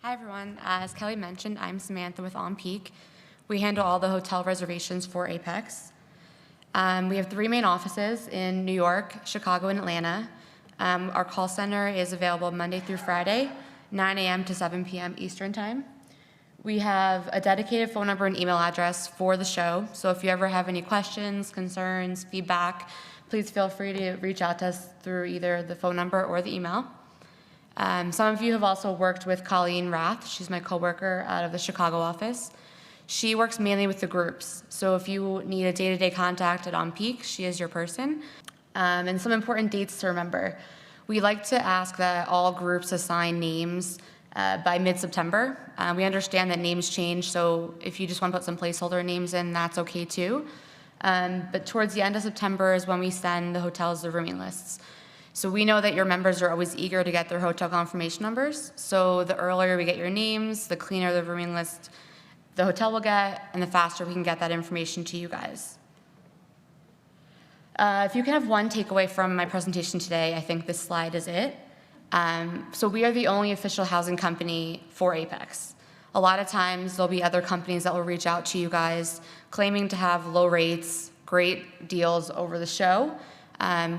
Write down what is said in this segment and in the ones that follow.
Hi everyone, as Kelly mentioned, I'm Samantha with On Peak. We handle all the hotel reservations for AAPEX. We have 3 main offices in New York, Chicago, and Atlanta. Our call center is available Monday through Friday, 9 a.m. to 7 p.m. Eastern Time. We have a dedicated phone number and email address for the show, so if you ever have any questions, concerns, feedback, please feel free to reach out to us through either the phone number or the email. Some of you have also worked with Colleen Rath. She's my coworker out of the Chicago office. She works mainly with the groups, so if you need a day-to-day contact at On Peak, she is your person. And some important dates to remember. We like to ask that all groups assign names by mid-September. We understand that names change, so if you just want to put some placeholder names in, that's okay too. But towards the end of September is when we send the hotels the rooming lists. So we know that your members are always eager to get their hotel confirmation numbers. So the earlier we get your names, the cleaner the rooming list the hotel will get, and the faster we can get that information to you guys. If you can have one takeaway from my presentation today, I think this slide is it. So we are the only official housing company for AAPEX. A lot of times there'll be other companies that will reach out to you guys claiming to have low rates, great deals over the show.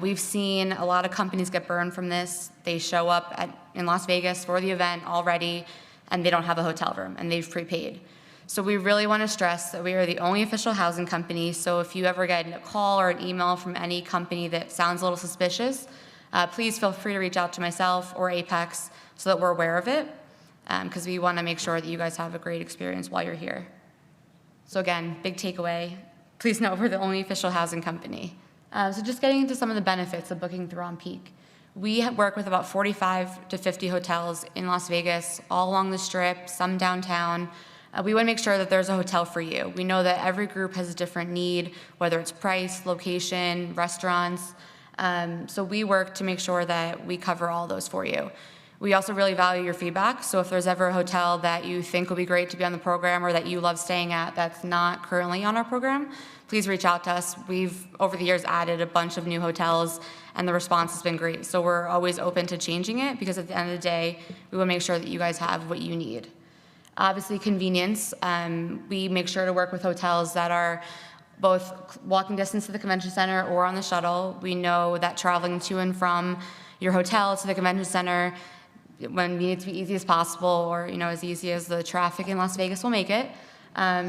We've seen a lot of companies get burned from this. They show up in Las Vegas for the event already, and they don't have a hotel room, and they've prepaid. So we really want to stress that we are the only official housing company, so if you ever get a call or an email from any company that sounds a little suspicious, please feel free to reach out to myself or AAPEX so that we're aware of it, because we want to make sure that you guys have a great experience while you're here. So again, big takeaway, please know we're the only official housing company. So just getting into some of the benefits of booking through On Peak. We work with about 45 to 50 hotels in Las Vegas, all along the Strip, some downtown. We want to make sure that there's a hotel for you. We know that every group has a different need, whether it's price, location, restaurants. So we work to make sure that we cover all those for you. We also really value your feedback, so if there's ever a hotel that you think would be great to be on the program or that you love staying at that's not currently on our program, please reach out to us. We've, over the years, added a bunch of new hotels, and the response has been great. So we're always open to changing it, because at the end of the day, we want to make sure that you guys have what you need. Obviously, convenience. We make sure to work with hotels that are both walking distance to the convention center or on the shuttle. We know that traveling to and from your hotel to the convention center, when we need it to be easy as possible, or as easy as the traffic in Las Vegas will make it.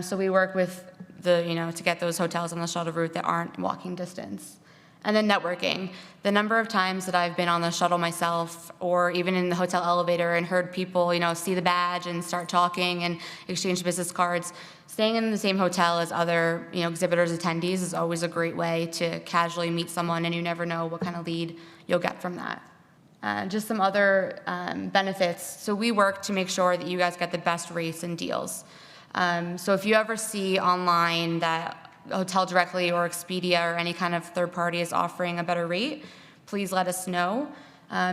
So we work with to get those hotels on the shuttle route that aren't walking distance. And then networking. The number of times that I've been on the shuttle myself, or even in the hotel elevator, and heard people see the badge and start talking and exchange business cards. Staying in the same hotel as other exhibitors, attendees is always a great way to casually meet someone, and you never know what kind of lead you'll get from that. Just some other benefits. So we work to make sure that you guys get the best rates and deals. So if you ever see online that Hotel Directly or Expedia or any kind of third party is offering a better rate, please let us know.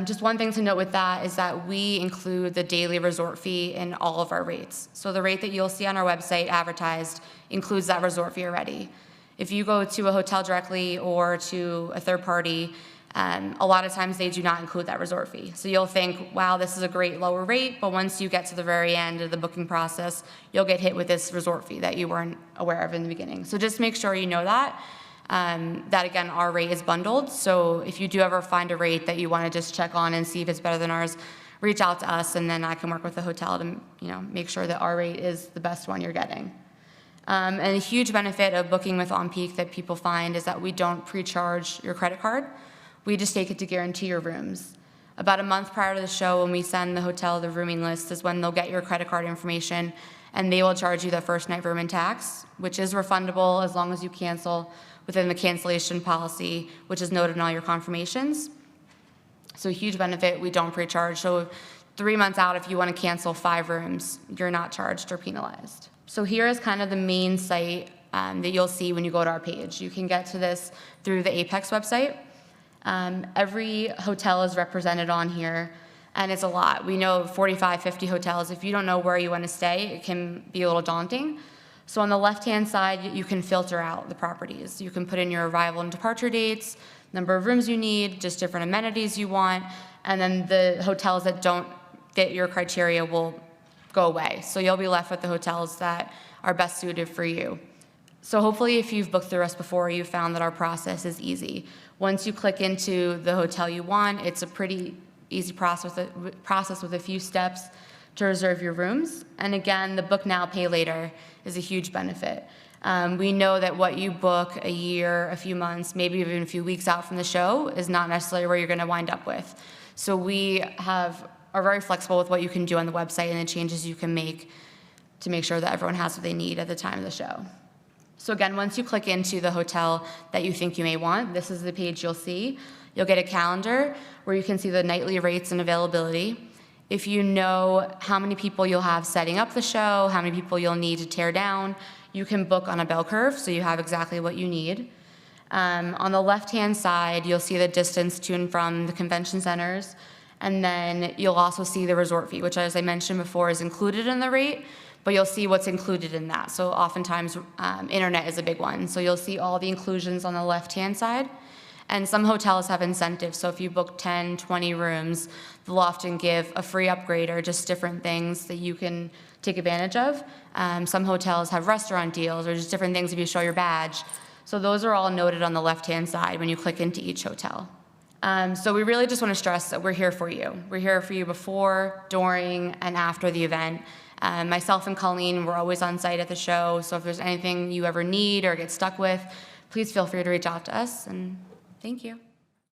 Just one thing to note with that is that we include the daily resort fee in all of our rates. So the rate that you'll see on our website advertised includes that resort fee already. If you go to a Hotel Directly or to a third party, a lot of times they do not include that resort fee. So you'll think, wow, this is a great lower rate, but once you get to the very end of the booking process, you'll get hit with this resort fee that you weren't aware of in the beginning. So just make sure you know that. That again, our rate is bundled. So if you do ever find a rate that you want to just check on and see if it's better than ours, reach out to us, and then I can work with the hotel to make sure that our rate is the best one you're getting. And a huge benefit of booking with On Peak that people find is that we don't pre-charge your credit card. We just take it to guarantee your rooms. About a month prior to the show, when we send the hotel the rooming list, is when they'll get your credit card information, and they will charge you the first night room and tax, which is refundable as long as you cancel within the cancellation policy, which is noted in all your confirmations. So a huge benefit, we don't pre-charge. So 3 months out, if you want to cancel 5 rooms, you're not charged or penalized. So here is kind of the main site that you'll see when you go to our page. You can get to this through the AAPEX website. Every hotel is represented on here, and it's a lot. We know 45, 50 hotels. If you don't know where you want to stay, it can be a little daunting. So on the left-hand side, you can filter out the properties. You can put in your arrival and departure dates, number of rooms you need, just different amenities you want, and then the hotels that don't fit your criteria will go away. So you'll be left with the hotels that are best suited for you. So hopefully if you've booked through us before, you found that our process is easy. Once you click into the hotel you want, it's a pretty easy process with a few steps to reserve your rooms. And again, the book now, pay later is a huge benefit. We know that what you book a year, a few months, maybe even a few weeks out from the show is not necessarily where you're going to wind up with. So we are very flexible with what you can do on the website and the changes you can make to make sure that everyone has what they need at the time of the show. So again, once you click into the hotel that you think you may want, this is the page you'll see. You'll get a calendar where you can see the nightly rates and availability. If you know how many people you'll have setting up the show, how many people you'll need to tear down, you can book on a bell curve so you have exactly what you need. On the left-hand side, you'll see the distance to and from the convention centers, and then you'll also see the resort fee, which, as I mentioned before, is included in the rate, but you'll see what's included in that. So oftentimes, internet is a big one. So you'll see all the inclusions on the left-hand side. And some hotels have incentives. So if you book 10, 20 rooms, they'll often give a free upgrade or just different things that you can take advantage of. Some hotels have restaurant deals or just different things if you show your badge. So those are all noted on the left-hand side when you click into each hotel. So we really just want to stress that we're here for you. We're here for you before, during, and after the event. Myself and Colleen, we're always on site at the show. So if there's anything you ever need or get stuck with, please feel free to reach out to us. And thank you.